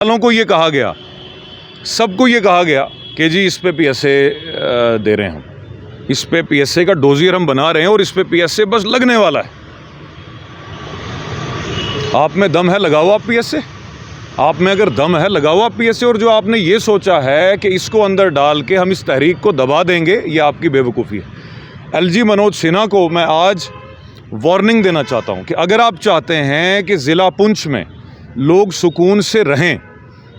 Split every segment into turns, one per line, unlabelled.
वालों को ये कहा गया, सबको ये कहा गया कि जी इस पे पीएसए दे रहे हैं, हम इस पे पीएसए का डोजियर हम बना रहे हैं और इस पे पीएसए बस लगने वाला है। आप में दम है, लगाओ आप पीएसए। आप में अगर दम है, लगाओ आप पीएसए। और जो आपने ये सोचा है कि इसको अंदर डाल के हम इस तहरीक को दबा देंगे, ये आपकी बेवकूफ़ी है। एलजी मनोज सिन्हा को मैं आज वार्निंग देना चाहता हूँ कि अगर आप चाहते हैं कि ज़िला पुंछ में लोग सुकून से रहें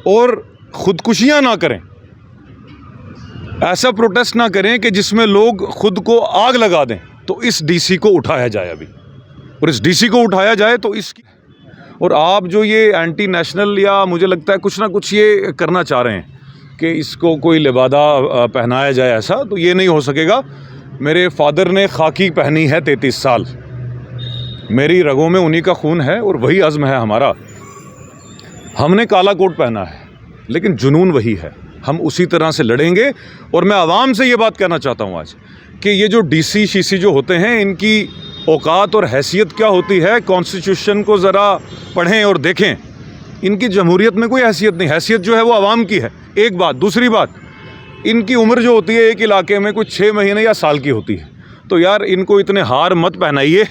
और ख़ुदकुशियाँ ना करें, ऐसा प्रोटेस्ट ना करें कि जिसमें लोग ख़ुद को आग लगा दें, तो इस डीसी को उठाया जाए अभी। और इस डीसी को उठाया जाए तो इसकी, और आप जो ये एंटी नेशनल या मुझे लगता है कुछ ना कुछ ये करना चाह रहे हैं कि इसको कोई लिबादा पहनाया जाए, ऐसा तो ये नहीं हो सकेगा। मेरे फादर ने खाकी पहनी है 33 साल, मेरी रगों में उन्हीं का खून है और वही अज़्म है हमारा। हमने काला कोट पहना है लेकिन जुनून वही है, हम उसी तरह से लड़ेंगे। और मैं आवाम से ये बात कहना चाहता हूँ आज कि ये जो डीसी शीसी जो होते हैं, इनकी औकात और हैसियत क्या होती है, कॉन्स्टिट्यूशन को ज़रा पढ़ें और देखें। इनकी जमहूरियत में कोई हैसियत नहीं, हैसियत जो है वो आवाम की है, एक बात। दूसरी बात, इनकी उम्र जो होती है एक इलाके में कुछ 6 महीने या साल की होती है। तो यार इनको इतने हार मत पहनाइए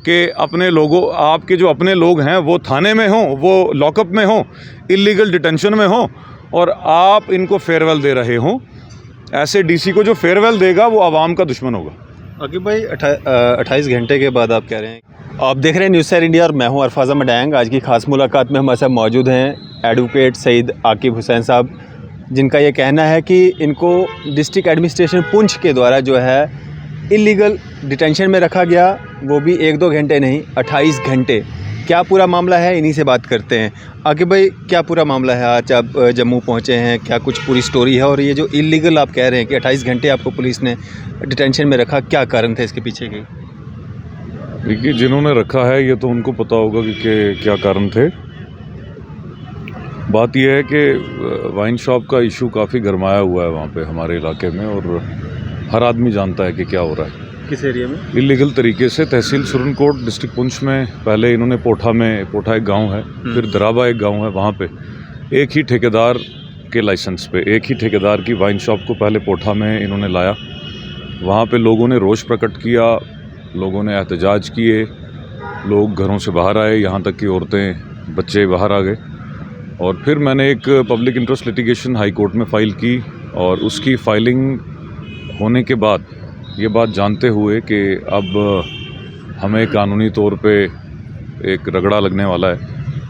कि अपने लोगों, आपके जो अपने लोग हैं वो थाने में हों, वो लॉकअप में हों, इलीगल डिटेंशन में हों, और आप इनको फेयरवेल दे रहे हों। ऐसे डीसी को जो फेयरवेल देगा वो आवाम का दुश्मन होगा।
आकिब भाई, 28 घंटे के बाद आप कह रहे हैं, आप देख रहे हैं न्यूज़ सैर इंडिया और मैं हूं अरफाज़ मडैंग। आज की खास मुलाकात में हमारे साथ मौजूद हैं एडवोकेट सईद आकिब हुसैन साहब, जिनका ये कहना है कि इनको डिस्ट्रिक्ट एडमिनिस्ट्रेशन पुंछ के द्वारा जो है इलीगल डिटेंशन में रखा गया, वो भी 1-2 घंटे नहीं, 28 घंटे। क्या पूरा मामला है, इन्हीं से बात करते हैं। आकिब भाई, क्या पूरा मामला है? आज आप जम्मू पहुंचे हैं, क्या कुछ पूरी स्टोरी है? और ये जो इलीगल आप कह रहे हैं कि 28 घंटे आपको पुलिस ने डिटेंशन में रखा, क्या कारण थे इसके पीछे के?
देखिए, जिन्होंने रखा है ये तो उनको पता होगा कि क्या कारण थे। बात यह है कि वाइन शॉप का इशू काफ़ी गरमाया हुआ है वहाँ पे हमारे इलाके में, और हर आदमी जानता है कि क्या हो रहा है।
किस एरिया में?
इलीगल तरीके से तहसील सुरनकोट डिस्ट्रिक्ट पुंछ में पहले इन्होंने पोठा एक गांव है, फिर दराबा एक गांव है, वहाँ पे एक ही ठेकेदार के लाइसेंस पे एक ही ठेकेदार की वाइन शॉप को पहले पोठा में इन्होंने लाया। वहाँ पे लोगों ने रोष प्रकट किया, लोगों ने एहतजाज किए, लोग घरों से बाहर आए, यहाँ तक कि औरतें बच्चे बाहर आ गए। और फिर मैंने एक public interest litigation high court में फ़ाइल की, और उसकी फाइलिंग होने के बाद ये बात जानते हुए कि अब हमें कानूनी तौर पे एक रगड़ा लगने वाला है,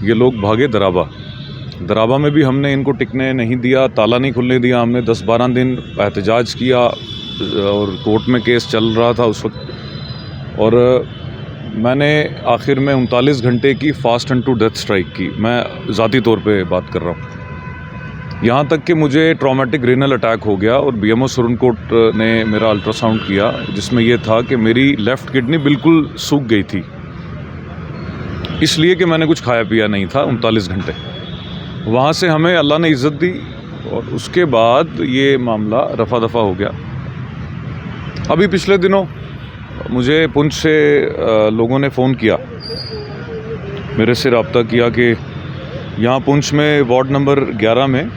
ये लोग भागे दराबा में भी हमने इनको टिकने नहीं दिया, ताला नहीं खुलने दिया। हमने 10-12 दिन एहतजाज किया और कोर्ट में केस चल रहा था उस वक्त, और मैंने आखिर में 39 घंटे की fast and to death strike की। मैं ज़ाती तौर पे बात कर रहा हूँ। यहाँ तक कि मुझे ट्रॉमेटिक रीनल अटैक हो गया और बीएमओ सुरनकोट ने मेरा अल्ट्रासाउंड किया, जिसमें यह था कि मेरी लेफ़्ट किडनी बिल्कुल सूख गई थी, इसलिए कि मैंने कुछ खाया पिया नहीं था 39 घंटे। वहाँ से हमें अल्लाह ने इज़्ज़त दी, और उसके बाद ये मामला रफ़ा दफ़ा हो गया। अभी पिछले दिनों मुझे पुंछ से लोगों ने फ़ोन किया, मेरे से रब्ता किया कि यहाँ पुंछ में वार्ड नंबर 11 में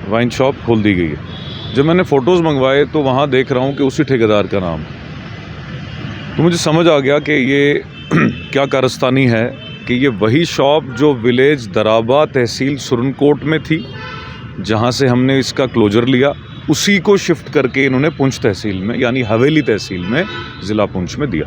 वाइन शॉप खोल दी गई है। जब मैंने फ़ोटोज़ मंगवाए तो वहाँ देख रहा हूँ कि उसी ठेकेदार का नाम है। तो मुझे समझ आ गया कि ये क्या कारस्तानी है कि ये वही शॉप जो विलेज दराबा तहसील सुरनकोट में थी, जहाँ से हमने इसका क्लोजर लिया, उसी को शिफ्ट करके इन्होंने पुंछ तहसील में, यानी हवेली तहसील में, ज़िला पुंछ में दिया।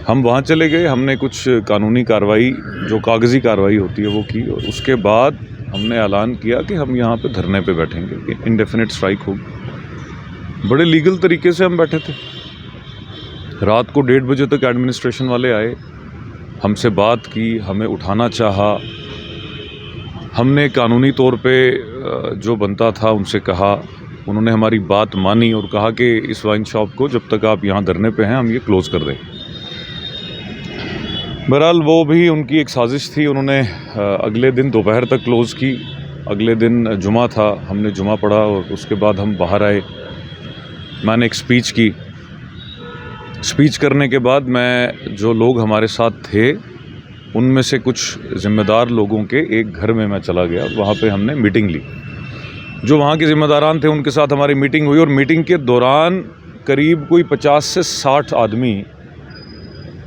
हम वहाँ चले गए, हमने कुछ कानूनी कार्रवाई, जो कागज़ी कार्रवाई होती है वो की, और उसके बाद हमने ऐलान किया कि हम यहाँ पे धरने पे बैठेंगे, इंडेफिनिट स्ट्राइक होगी। बड़े लीगल तरीके से हम बैठे थे। रात को 1:30 बजे तक एडमिनिस्ट्रेशन वाले आए, हमसे बात की, हमें उठाना चाहा। हमने कानूनी तौर पे जो बनता था उनसे कहा, उन्होंने हमारी बात मानी और कहा कि इस वाइन शॉप को जब तक आप यहाँ धरने पे हैं हम ये क्लोज़ कर दें। बहरहाल वो भी उनकी एक साजिश थी। उन्होंने अगले दिन दोपहर तक क्लोज़ की। अगले दिन जुमा था, हमने जुमा पढ़ा और उसके बाद हम बाहर आए। मैंने एक स्पीच की। स्पीच करने के बाद मैं, जो लोग हमारे साथ थे उनमें से कुछ ज़िम्मेदार लोगों के एक घर में मैं चला गया। वहाँ पे हमने मीटिंग ली। जो वहाँ के ज़िम्मेदारान थे उनके साथ हमारी मीटिंग हुई और मीटिंग के दौरान करीब कोई 50 से 60 आदमी,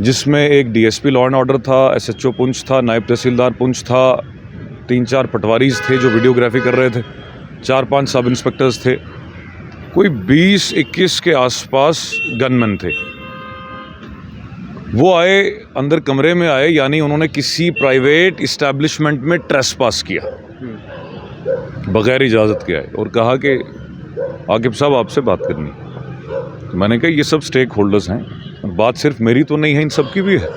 जिसमें एक डीएसपी लॉ एंड ऑर्डर था, एसएचओ पुंछ था, नायब तहसीलदार पुंछ था, 3-4 पटवारीज थे जो वीडियोग्राफी कर रहे थे, 4-5 सब इंस्पेक्टर्स थे, कोई 20-21 के आसपास गनमैन थे। वो आए, अंदर कमरे में आए, यानी उन्होंने किसी प्राइवेट इस्टेब्लिशमेंट में ट्रेसपास किया बग़ैर इजाज़त के आए और कहा कि आकिब साहब आपसे बात करनी है। तो मैंने कहा ये सब स्टेक होल्डर्स हैं, बात सिर्फ मेरी तो नहीं है, इन सब की भी है,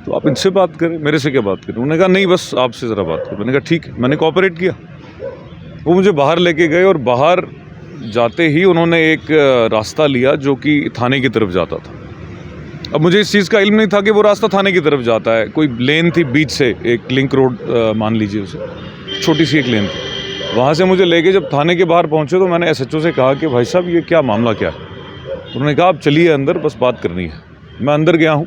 तो आप इनसे बात करें, मेरे से क्या बात करें। उन्होंने कहा नहीं बस आपसे ज़रा बात करें। मैंने कहा ठीक है, मैंने कोऑपरेट किया। वो मुझे बाहर लेके गए और बाहर जाते ही उन्होंने एक रास्ता लिया जो कि थाने की तरफ जाता था। अब मुझे इस चीज़ का इल्म नहीं था कि वो रास्ता थाने की तरफ जाता है। कोई लेन थी बीच से, एक लिंक रोड मान लीजिए उसे, छोटी सी एक लेन थी। वहाँ से मुझे लेके जब थाने के बाहर पहुँचे तो मैंने एसएचओ से कहा कि भाई साहब ये क्या मामला क्या है। उन्होंने कहा आप चलिए अंदर, बस बात करनी है। मैं अंदर गया हूँ,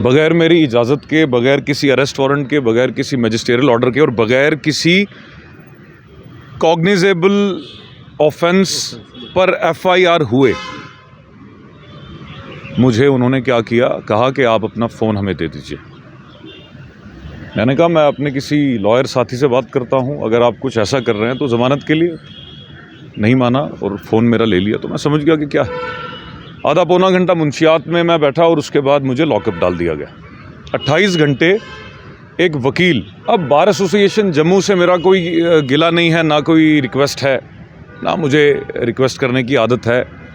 बग़ैर मेरी इजाज़त के, बग़ैर किसी अरेस्ट वारंट के, बग़ैर किसी मैजिस्ट्रियल ऑर्डर के और बग़ैर किसी कॉग्निजेबल ऑफेंस पर एफआईआर हुए मुझे उन्होंने क्या किया, कहा कि आप अपना फ़ोन हमें दे दीजिए। मैंने कहा मैं अपने किसी लॉयर साथी से बात करता हूं, अगर आप कुछ ऐसा कर रहे हैं तो ज़मानत के लिए। नहीं माना और फ़ोन मेरा ले लिया। तो मैं समझ गया कि क्या है। आधा पौना घंटा मुंशियात में मैं बैठा और उसके बाद मुझे लॉकअप डाल दिया गया। 28 घंटे एक वकील। अब बार एसोसिएशन जम्मू से मेरा कोई गिला नहीं है, ना कोई रिक्वेस्ट है, ना मुझे रिक्वेस्ट करने की आदत है।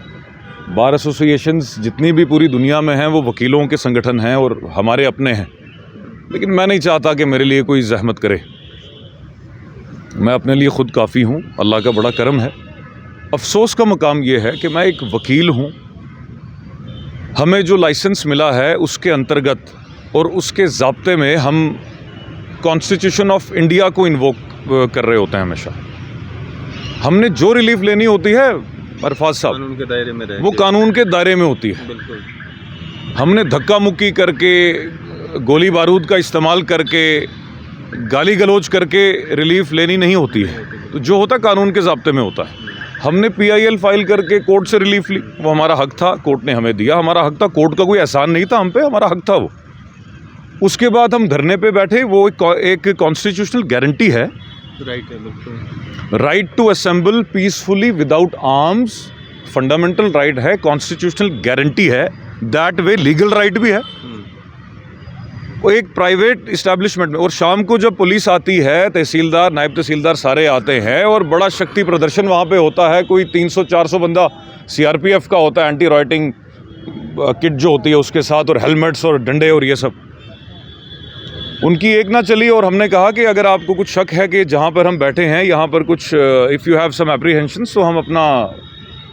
बार एसोसिएशंस जितनी भी पूरी दुनिया में हैं वो वकीलों के संगठन हैं और हमारे अपने हैं, लेकिन मैं नहीं चाहता कि मेरे लिए कोई ज़हमत करे। मैं अपने लिए ख़ुद काफ़ी हूँ, अल्लाह का बड़ा करम है। अफसोस का मकाम ये है कि मैं एक वकील हूँ, हमें जो लाइसेंस मिला है उसके अंतर्गत और उसके ज़ाब्ते में हम कॉन्स्टिट्यूशन ऑफ इंडिया को इन्वोक कर रहे होते हैं हमेशा। हमने जो रिलीफ लेनी होती है अरफाज साहब,
कानून के दायरे में
वो कानून के दायरे में होती है।
बिल्कुल।
हमने धक्का मुक्की करके, गोली बारूद का इस्तेमाल करके, गाली गलौज करके रिलीफ लेनी नहीं होती है। तो जो होता है कानून के ज़ाब्ते में होता है। हमने PIL फाइल करके कोर्ट से रिलीफ ली, वो हमारा हक था, कोर्ट ने हमें दिया, हमारा हक था, कोर्ट का कोई एहसान नहीं था हम पे, हमारा हक था वो। उसके बाद हम धरने पे बैठे, वो एक कॉन्स्टिट्यूशनल गारंटी है, right to assemble peacefully without arms, fundamental right है, कॉन्स्टिट्यूशनल गारंटी है, दैट वे लीगल राइट भी है। वो एक प्राइवेट इस्टेब्लिशमेंट में, और शाम को जब पुलिस आती है, तहसीलदार, नायब तहसीलदार सारे आते हैं और बड़ा शक्ति प्रदर्शन वहाँ पे होता है। कोई 300-400 बंदा CRPF का होता है, एंटी राइटिंग किट जो होती है उसके साथ, और हेलमेट्स और डंडे और ये सब। उनकी एक ना चली और हमने कहा कि अगर आपको कुछ शक है कि जहाँ पर हम बैठे हैं यहाँ पर कुछ if you have some apprehensions, तो हम अपना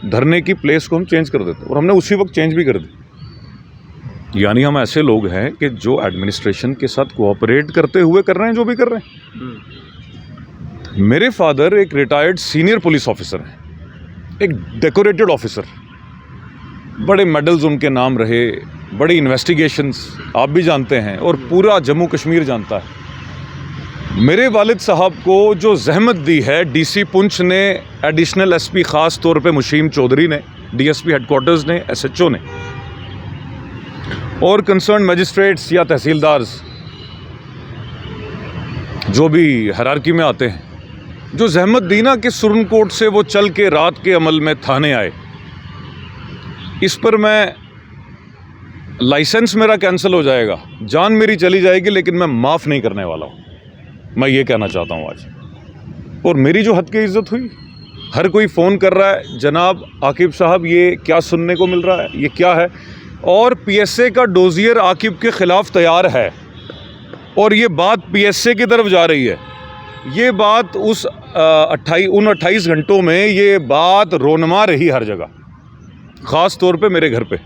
धरने की प्लेस को हम चेंज कर देते, और हमने उसी वक्त चेंज भी कर दी। यानी हम ऐसे लोग हैं कि जो एडमिनिस्ट्रेशन के साथ कोऑपरेट करते हुए कर रहे हैं जो भी कर रहे हैं। मेरे फादर एक रिटायर्ड सीनियर पुलिस ऑफिसर हैं, एक डेकोरेटेड ऑफिसर, बड़े मेडल्स उनके नाम रहे, बड़ी इन्वेस्टिगेशंस आप भी जानते हैं और पूरा जम्मू कश्मीर जानता है। मेरे वालिद साहब को जो जहमत दी है DC पुंछ ने, एडिशनल SP ख़ास तौर पे मुशीम चौधरी ने, DSP हेडक्वार्टर्स ने, SHO ने, और कंसर्न मजिस्ट्रेट्स या तहसीलदार्स जो भी हायरार्की में आते हैं, जो जहमत दी ना कि सुरनकोट से वो चल के रात के अमल में थाने आए, इस पर मैं, लाइसेंस मेरा कैंसिल हो जाएगा, जान मेरी चली जाएगी, लेकिन मैं माफ़ नहीं करने वाला हूँ। मैं ये कहना चाहता हूँ आज। और मेरी जो हद की इज़्ज़त हुई, हर कोई फ़ोन कर रहा है, जनाब आकिब साहब ये क्या सुनने को मिल रहा है, ये क्या है, और PSA का डोजियर आकिब के ख़िलाफ़ तैयार है, और ये बात PSA की तरफ जा रही है। ये बात उन 28 घंटों में ये बात रोनमा रही हर जगह, ख़ास तौर पे मेरे घर पे।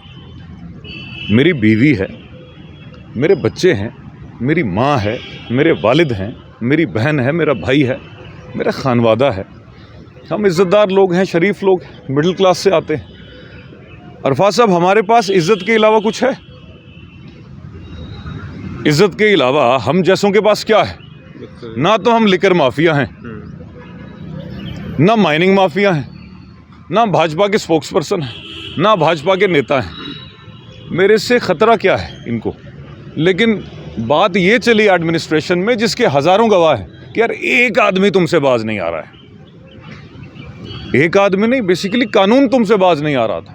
मेरी बीवी है, मेरे बच्चे हैं, मेरी माँ है, मेरे वालिद हैं, मेरी बहन है, मेरा भाई है, मेरा खानवादा है। हम इज़्ज़तदार लोग हैं, शरीफ लोग, मिडिल क्लास से आते हैं। अरफाज साहब, हमारे पास इज़्ज़त के अलावा कुछ है? इज्जत के अलावा हम जैसों के पास क्या है? ना तो हम लिकर माफिया हैं, ना माइनिंग माफिया हैं, ना भाजपा के स्पोक्स पर्सन हैं, ना भाजपा के नेता हैं। मेरे से ख़तरा क्या है इनको? लेकिन बात ये चली एडमिनिस्ट्रेशन में, जिसके हज़ारों गवाह हैं कि यार एक आदमी तुमसे बाज नहीं आ रहा है। एक आदमी नहीं, बेसिकली कानून तुमसे बाज नहीं आ रहा था।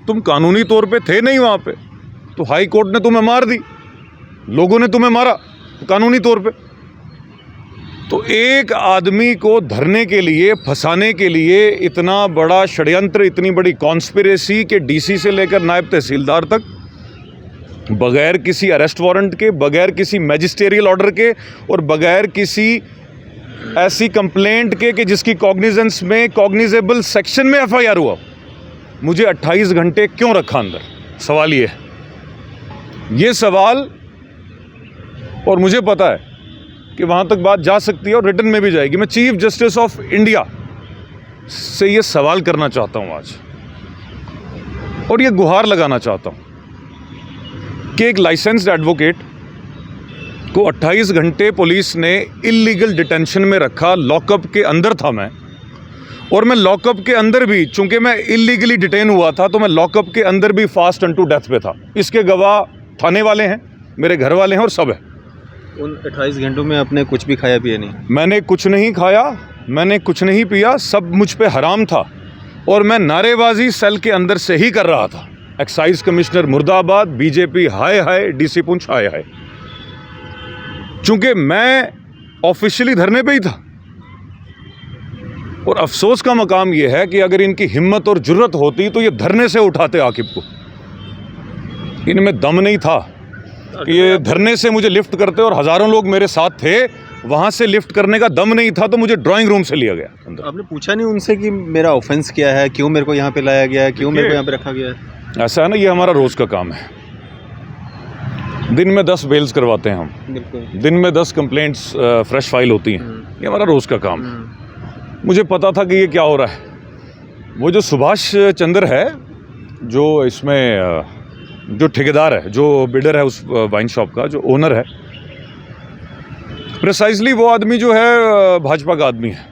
तुम कानूनी तौर पे थे नहीं वहाँ पे, तो हाई कोर्ट ने तुम्हें मार दी, लोगों ने तुम्हें मारा कानूनी तौर पे। तो एक आदमी को धरने के लिए, फंसाने के लिए इतना बड़ा षड्यंत्र, इतनी बड़ी कॉन्स्पिरेसी कि डीसी से लेकर नायब तहसीलदार तक बगैर किसी अरेस्ट वारंट के, बगैर किसी मैजिस्टेरियल ऑर्डर के और बगैर किसी ऐसी कंप्लेंट के कि जिसकी कॉग्निजेंस में, कॉग्निजेबल सेक्शन में एफआईआर हुआ, मुझे 28 घंटे क्यों रखा अंदर? सवाल ये सवाल, और मुझे पता है कि वहाँ तक बात जा सकती है और रिटर्न में भी जाएगी। मैं चीफ जस्टिस ऑफ इंडिया से ये सवाल करना चाहता हूँ आज, और ये गुहार लगाना चाहता हूँ कि एक लाइसेंस्ड एडवोकेट को 28 घंटे पुलिस ने इलीगल डिटेंशन में रखा। लॉकअप के अंदर था मैं, और मैं लॉकअप के अंदर भी, चूंकि मैं इलीगली डिटेन हुआ था, तो मैं लॉकअप के अंदर भी फास्ट अनटू डेथ पे था। इसके गवाह थाने वाले हैं, मेरे घर वाले हैं और सब है।
उन 28 घंटों में आपने कुछ भी खाया पिया नहीं? मैंने
कुछ नहीं खाया, मैंने कुछ नहीं पिया, सब मुझ पे हराम था। और मैं नारेबाजी सेल के अंदर से ही कर रहा था। एक्साइज कमिश्नर मुर्दाबाद, बीजेपी हाय हाय, डीसी पुंछ हाय हाय। चूंकि मैं ऑफिशियली धरने पे ही था, और अफसोस का मकाम यह है कि अगर इनकी हिम्मत और जुर्रत होती तो ये धरने से उठाते आकिब को। इनमें दम नहीं था कि ये धरने से मुझे लिफ्ट करते, और हजारों लोग मेरे साथ थे, वहां से लिफ्ट करने का दम नहीं था, तो मुझे ड्राइंग रूम से लिया गया अंदर।
आपने पूछा नहीं उनसे कि मेरा ऑफेंस क्या है, क्यों मेरे को यहाँ पे लाया गया है, क्यों मेरे को यहाँ पे रखा गया है?
ऐसा है ना, ये हमारा रोज का काम है। दिन में 10 बेल्स करवाते हैं हम, दिन में 10 कंप्लेंट्स फ्रेश फाइल होती हैं, ये हमारा रोज का काम है। मुझे पता था कि ये क्या हो रहा है। वो जो सुभाष चंद्र है, जो इसमें जो ठेकेदार है, जो बिल्डर है उस वाइन शॉप का, जो ओनर है, प्रिसाइजली वो आदमी जो है भाजपा का आदमी है।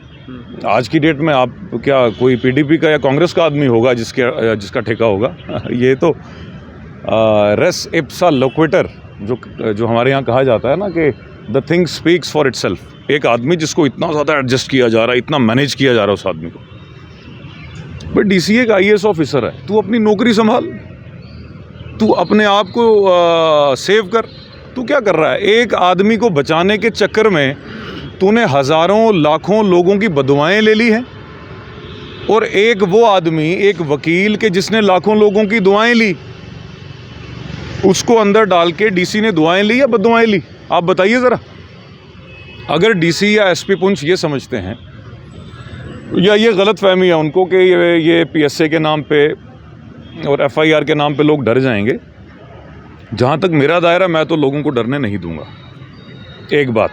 आज की डेट में आप क्या कोई पीडीपी का या कांग्रेस का आदमी होगा जिसका ठेका होगा? ये तो रेस इप्सा लोक्विटर, जो हमारे यहाँ कहा जाता है ना कि the thing speaks for itself. एक आदमी जिसको इतना ज़्यादा एडजस्ट किया जा रहा है, इतना मैनेज किया जा रहा है उस आदमी को। बट डीसी एक आईएएस ऑफिसर है, तू अपनी नौकरी संभाल, तू अपने आप को सेव कर। तू क्या कर रहा है? एक आदमी को बचाने के चक्कर में तूने हज़ारों लाखों लोगों की बदुआएं ले ली हैं, और एक वो आदमी, एक वकील के जिसने लाखों लोगों की दुआएं ली, उसको अंदर डाल के डीसी ने दुआएं ली या बदुआएं ली? आप बताइए ज़रा। अगर डीसी या एसपी पुंछ ये समझते हैं, या ये गलत फहमी है उनको कि ये पीएसए के नाम पे और एफआईआर के नाम पे लोग डर जाएंगे, जहाँ तक मेरा दायरा, मैं तो लोगों को डरने नहीं दूंगा। एक बात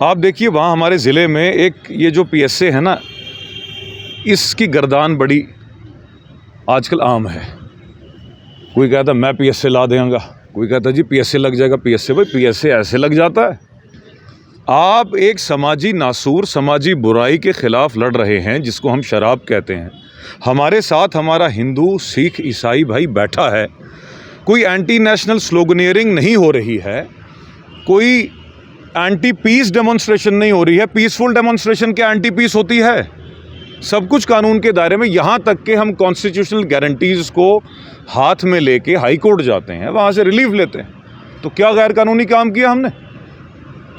आप देखिए, वहाँ हमारे ज़िले में एक ये जो पीएसए है ना, इसकी गर्दान बड़ी आजकल आम है। कोई कहता मैं पीएसए ला देंगा, कोई कहता जी पीएसए लग जाएगा। पीएसए, भाई पीएसए ऐसे लग जाता है? आप एक समाजी नासूर, समाजी बुराई के ख़िलाफ़ लड़ रहे हैं, जिसको हम शराब कहते हैं। हमारे साथ हमारा हिंदू, सिख, ईसाई भाई बैठा है। कोई एंटी नेशनल स्लोगनियरिंग नहीं हो रही है, कोई एंटी पीस डेमोन्स्ट्रेशन नहीं हो रही है। पीसफुल डेमोन्स्ट्रेशन क्या एंटी पीस होती है? सब कुछ कानून के दायरे में। यहाँ तक कि हम कॉन्स्टिट्यूशनल गारंटीज़ को हाथ में लेके हाई कोर्ट जाते हैं, वहाँ से रिलीफ लेते हैं। तो क्या गैर कानूनी काम किया हमने?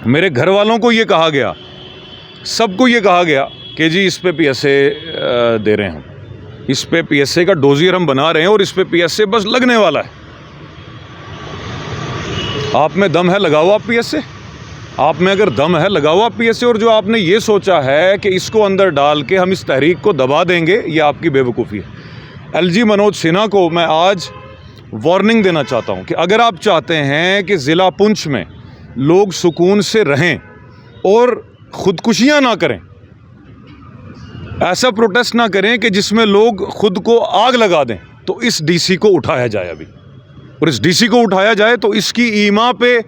मेरे घर वालों को ये कहा गया, सबको ये कहा गया कि जी इस पे पीएसए दे रहे हैं हम, इस पे पीएसए का डोजियर हम बना रहे हैं, और इस पे पीएसए बस लगने वाला है। आप में दम है, लगाओ आप पीएसए। आप में अगर दम है, लगाओ आप पीएसए। और जो आपने ये सोचा है कि इसको अंदर डाल के हम इस तहरीक को दबा देंगे, ये आपकी बेवकूफ़ी है। एलजी मनोज सिन्हा को मैं आज वार्निंग देना चाहता हूँ कि अगर आप चाहते हैं कि ज़िला पुंछ में लोग सुकून से रहें और ख़ुदकुशियाँ ना करें, ऐसा प्रोटेस्ट ना करें कि जिसमें लोग खुद को आग लगा दें, तो इस डीसी को उठाया जाए अभी। और इस डीसी को उठाया जाए तो इसकी ईमा पे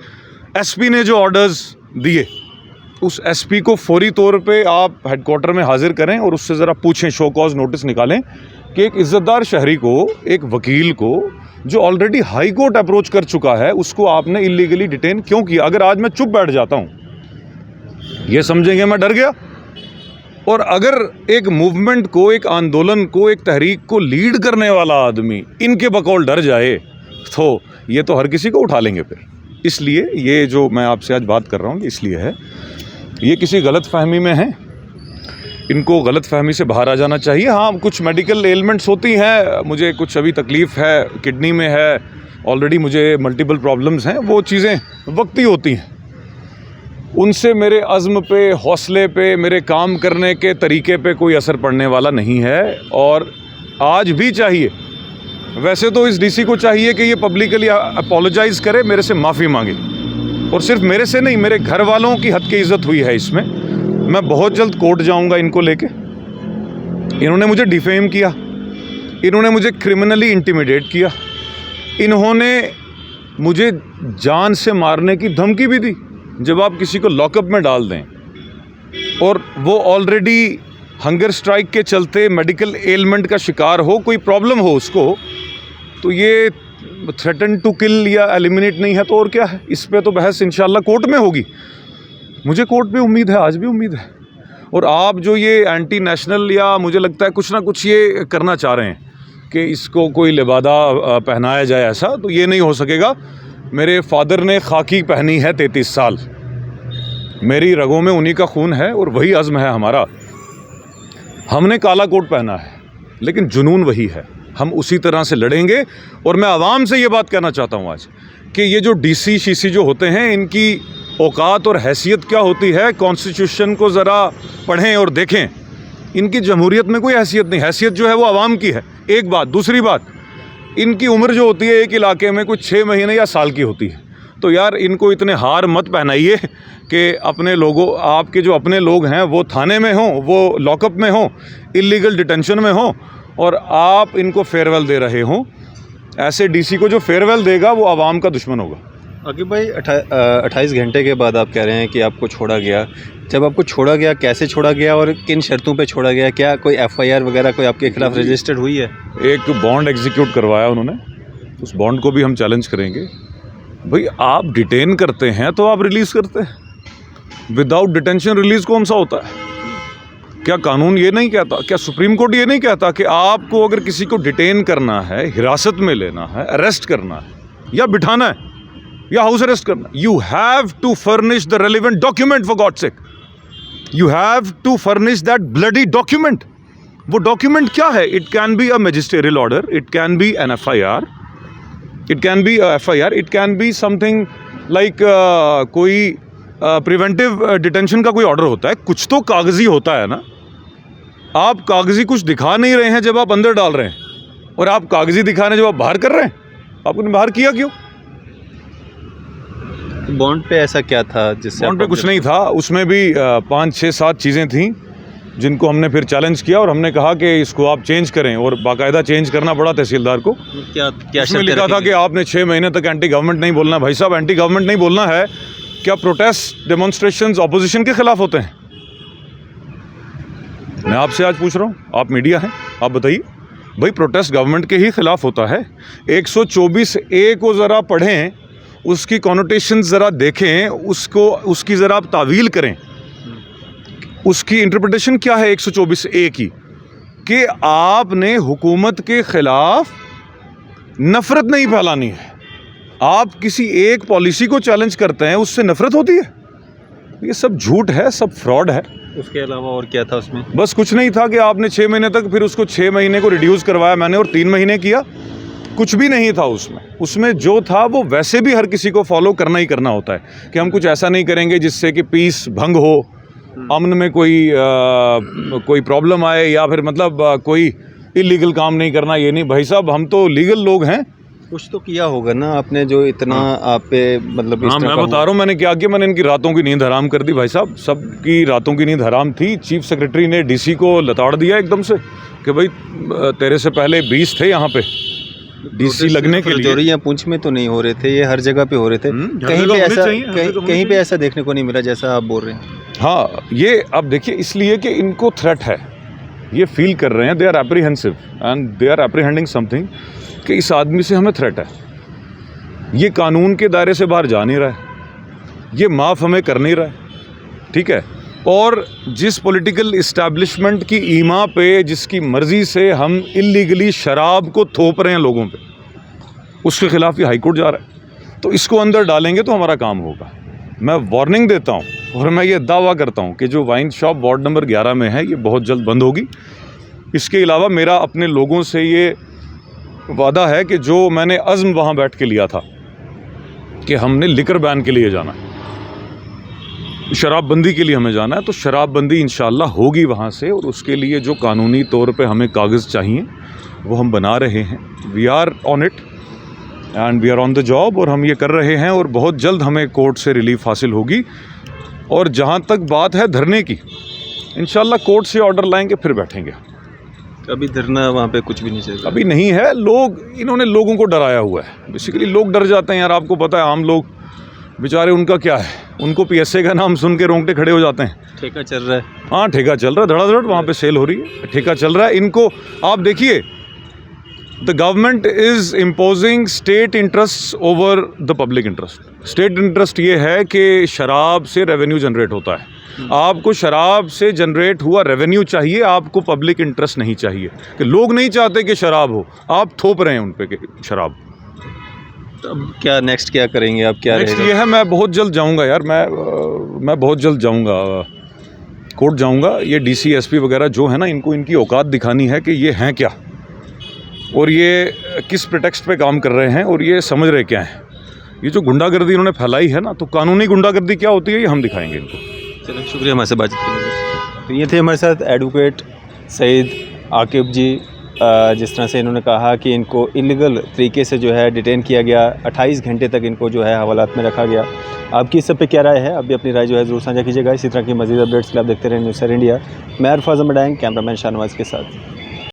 एसपी ने जो ऑर्डर्स दिए उस एसपी को फौरी तौर पे आप हेडक्वार्टर में हाजिर करें और उससे ज़रा पूछें, शो कॉज नोटिस निकालें कि एक इज़्ज़तदार शहरी को, एक वकील को जो ऑलरेडी हाई कोर्ट अप्रोच कर चुका है, उसको आपने इलीगली डिटेन क्यों किया। अगर आज मैं चुप बैठ जाता हूँ, ये समझेंगे मैं डर गया। और अगर एक मूवमेंट को, एक आंदोलन को, एक तहरीक को लीड करने वाला आदमी इनके बकौल डर जाए तो ये तो हर किसी को उठा लेंगे फिर। इसलिए ये जो मैं आपसे आज बात कर रहा हूँ इसलिए है, ये किसी गलत फहमी में है, इनको गलत फहमी से बाहर आ जाना चाहिए। हाँ, कुछ मेडिकल एलिमेंट्स होती हैं, मुझे कुछ अभी तकलीफ़ है, किडनी में है, ऑलरेडी मुझे मल्टीपल प्रॉब्लम्स हैं, वो चीज़ें वक्ती होती हैं। उनसे मेरे अज़्म पे, हौसले पे, मेरे काम करने के तरीके पे कोई असर पड़ने वाला नहीं है। और आज भी चाहिए, वैसे तो इस डीसी को चाहिए कि ये पब्लिकली अपोलोजाइज़ करे, मेरे से माफ़ी मांगे। और सिर्फ मेरे से नहीं, मेरे घर वालों की हद की इज़्ज़त हुई है इसमें। मैं बहुत जल्द कोर्ट जाऊंगा इनको लेके। इन्होंने मुझे डिफेम किया, इन्होंने मुझे क्रिमिनली इंटिमिडेट किया, इन्होंने मुझे जान से मारने की धमकी भी दी। जब आप किसी को लॉकअप में डाल दें और वो ऑलरेडी हंगर स्ट्राइक के चलते मेडिकल एलिमेंट का शिकार हो, कोई प्रॉब्लम हो उसको, तो ये थ्रेटन टू किल या एलिमिनेट नहीं है तो और क्या है। इस पे तो बहस इंशाल्लाह कोर्ट में होगी। मुझे कोर्ट पे उम्मीद है, आज भी उम्मीद है। और आप जो ये एंटी नेशनल या मुझे लगता है कुछ ना कुछ ये करना चाह रहे हैं कि इसको कोई लिबादा पहनाया जाए, ऐसा तो ये नहीं हो सकेगा। मेरे फादर ने खाकी पहनी है 33 साल, मेरी रगों में उन्हीं का खून है और वही अज़्म है हमारा। हमने काला कोट पहना है लेकिन जुनून वही है, हम उसी तरह से लड़ेंगे। और मैं आवाम से ये बात कहना चाहता हूँ आज कि ये जो डीसी शीसी जो होते हैं, इनकी औकात और हैसियत क्या होती है, कॉन्स्टिट्यूशन को ज़रा पढ़ें और देखें। इनकी जमहूरियत में कोई हैसियत नहीं, हैसियत जो है वो आवाम की है, एक बात। दूसरी बात, इनकी उम्र जो होती है एक इलाके में कुछ 6 महीने या साल की होती है। तो यार इनको इतने हार मत पहनाइए कि अपने लोगों, आपके जो अपने लोग हैं वो थाने में हों, वो लॉकअप में हों, इलीगल डिटेंशन में हों और आप इनको फेयरवेल दे रहे हों। ऐसे डीसी को जो फेयरवेल देगा वो आवाम का दुश्मन होगा।
आकिब भाई, 28 घंटे के बाद आप कह रहे हैं कि आपको छोड़ा गया। जब आपको छोड़ा गया, कैसे छोड़ा गया और किन शर्तों पे छोड़ा गया? क्या कोई FIR वगैरह कोई आपके खिलाफ रजिस्टर्ड हुई है?
एक बॉन्ड एग्जीक्यूट करवाया उन्होंने, उस बॉन्ड को भी हम चैलेंज करेंगे। भाई आप डिटेन करते हैं तो आप रिलीज़ करते हैं, विदाउट डिटेंशन रिलीज़ कौन सा होता है? क्या कानून ये नहीं कहता, क्या सुप्रीम कोर्ट ये नहीं कहता कि आपको अगर किसी को डिटेन करना है, हिरासत में लेना है, अरेस्ट करना है या बिठाना है या हाउस अरेस्ट करना, you have to furnish the relevant document, for God sake you have to furnish that bloody document. वो डॉक्यूमेंट क्या है? It can be a magisterial order, it can be an FIR, it can be FIR, it can be something like कोई preventive detention का कोई order होता है। कुछ तो कागजी होता है ना। आप कागजी कुछ दिखा नहीं रहे हैं जब आप अंदर डाल रहे हैं, और आप कागजी दिखा रहे हैं जब आप बाहर कर रहे हैं। आपने बाहर किया क्यों?
बॉन्ड पे ऐसा क्या था जिससे?
बॉन्ड पे कुछ नहीं था, उसमें भी 5, 6, 7 चीज़ें थीं जिनको हमने फिर चैलेंज किया और हमने कहा कि इसको आप चेंज करें, और बाकायदा चेंज करना पड़ा तहसीलदार को।
क्या
उसमें लिखा था कि आपने 6 महीने तक एंटी गवर्नमेंट नहीं बोलना। भाई साहब, एंटी गवर्नमेंट नहीं बोलना है। क्या प्रोटेस्ट, डेमोन्स्ट्रेशंस ऑपोजिशन के खिलाफ होते हैं? मैं आपसे आज पूछ रहा हूँ, आप मीडिया हैं, आप बताइए। भाई प्रोटेस्ट गवर्नमेंट के ही खिलाफ होता है। 124A को ज़रा पढ़ें, उसकी कॉनोटेशन ज़रा देखें, उसकी ज़रा आप तावील करें। उसकी इंटरप्रिटेशन क्या है 124A की? कि आपने हुकूमत के ख़िलाफ़ नफ़रत नहीं फैलानी है। आप किसी एक पॉलिसी को चैलेंज करते हैं, उससे नफ़रत होती है? ये सब झूठ है, सब फ्रॉड है।
उसके अलावा और क्या था उसमें?
बस कुछ नहीं था कि आपने 6 महीने तक, फिर उसको 6 महीने को रिड्यूस करवाया मैंने और 3 महीने किया। कुछ भी नहीं था उसमें। उसमें जो था वो वैसे भी हर किसी को फॉलो करना ही करना होता है कि हम कुछ ऐसा नहीं करेंगे जिससे कि पीस भंग हो, अमन में कोई प्रॉब्लम आए, या फिर मतलब कोई इलीगल काम नहीं करना। ये नहीं भाई साहब, हम तो लीगल लोग हैं।
कुछ तो किया होगा ना आपने, जो इतना आप पे मतलब।
हाँ, मैं बता रहा हूँ मैंने क्या किया। मैंने इनकी रातों की नींद हराम कर दी भाई साहब, सबकी रातों की नींद हराम थी। चीफ सेक्रेटरी ने डीसी को लताड़ दिया एकदम से कि भाई तेरे से पहले 20 थे यहाँ पे, डीसी लगने के लिए।
जोरी या पुंछ में तो नहीं हो रहे थे, ये हर जगह पे हो रहे थे।
हर
कहीं
जगह
पे
होने
ऐसा
चाहिए, हर जगह होने
कहीं पे
चाहिए।
ऐसा देखने को नहीं मिला जैसा आप बोल रहे हैं।
हाँ, ये अब देखिए इसलिए कि इनको थ्रेट है, ये फील कर रहे हैं, they are apprehensive and they are apprehending something कि इस आदमी से हमें थ्रेट है, ये कानून के दायरे से बाहर जा नहीं रहा है, ये माफ़ हमें कर नहीं रहा है, ठीक है। और जिस पॉलिटिकल इस्टेब्लिशमेंट की ईमा पे जिसकी मर्ज़ी से हम इल्लीगली शराब को थोप रहे हैं लोगों पे, उसके ख़िलाफ़ ये हाई कोर्ट जा रहा है, तो इसको अंदर डालेंगे तो हमारा काम होगा। मैं वार्निंग देता हूँ और मैं ये दावा करता हूँ कि जो वाइन शॉप वार्ड नंबर 11 में है ये बहुत जल्द बंद होगी। इसके अलावा मेरा अपने लोगों से ये वादा है कि जो मैंने अज़्म वहाँ बैठ के लिया था कि हमने लिकर बैन के लिए जाना है, शराबबंदी के लिए हमें जाना है, तो शराबबंदी इंशाल्लाह होगी वहाँ से। और उसके लिए जो कानूनी तौर पे हमें कागज़ चाहिए वो हम बना रहे हैं। We are on it and we are on the job, और हम ये कर रहे हैं और बहुत जल्द हमें कोर्ट से रिलीफ हासिल होगी। और जहाँ तक बात है धरने की, इंशाल्लाह कोर्ट से ऑर्डर लाएंगे फिर बैठेंगे।
अभी धरना वहाँ पे कुछ भी नहीं चल रहा।
अभी नहीं है, इन्होंने लोगों को डराया हुआ है। बेसिकली लोग डर जाते हैं यार, आपको पता है आम लोग बेचारे, उनका क्या है, उनको पीएसए का नाम सुन के रोंगटे खड़े हो जाते हैं।
ठेका चल रहा है।
हाँ, ठेका चल रहा है, धड़ाधड़ वहाँ पे सेल हो रही है, ठेका चल रहा है। इनको आप देखिए, the government is imposing state interest over the public interest. State interest ये है कि शराब से रेवेन्यू जनरेट होता है, आपको शराब से जनरेट हुआ रेवेन्यू चाहिए, आपको पब्लिक इंटरेस्ट नहीं चाहिए। कि लोग नहीं चाहते कि शराब हो, आप थोप रहे हैं उन पे शराब।
अब क्या नेक्स्ट क्या करेंगे आप, क्या
नेक्स्ट
रहेगा?
ये है, मैं बहुत जल्द जाऊंगा यार, मैं बहुत जल्द जाऊंगा, कोर्ट जाऊंगा। ये डीसी एसपी वगैरह जो है ना, इनको इनकी औकात दिखानी है कि ये हैं क्या और ये किस प्रिटेक्स्ट पे काम कर रहे हैं और ये समझ रहे क्या हैं। ये जो गुंडागर्दी इन्होंने फैलाई है ना, तो कानूनी गुंडागर्दी क्या होती है ये हम दिखाएंगे इनको।
चलो, शुक्रिया हमारे से बातचीत करने के लिए। तो ये थे हमारे साथ एडवोकेट सईद आकिब जी। जिस तरह से इन्होंने कहा कि इनको इलीगल तरीके से जो है डिटेन किया गया, 28 घंटे तक इनको जो है हवालात में रखा गया। आपकी इस सब पे क्या राय है? अभी अपनी राय जो है ज़रूर साझा कीजिएगा। इसी तरह की मज़ीद अपडेट्स के लिए आप देखते रहें न्यूज़ इंडिया। मैं अरफाज़ मडांग, कैमरामैन शाहनवाज के साथ।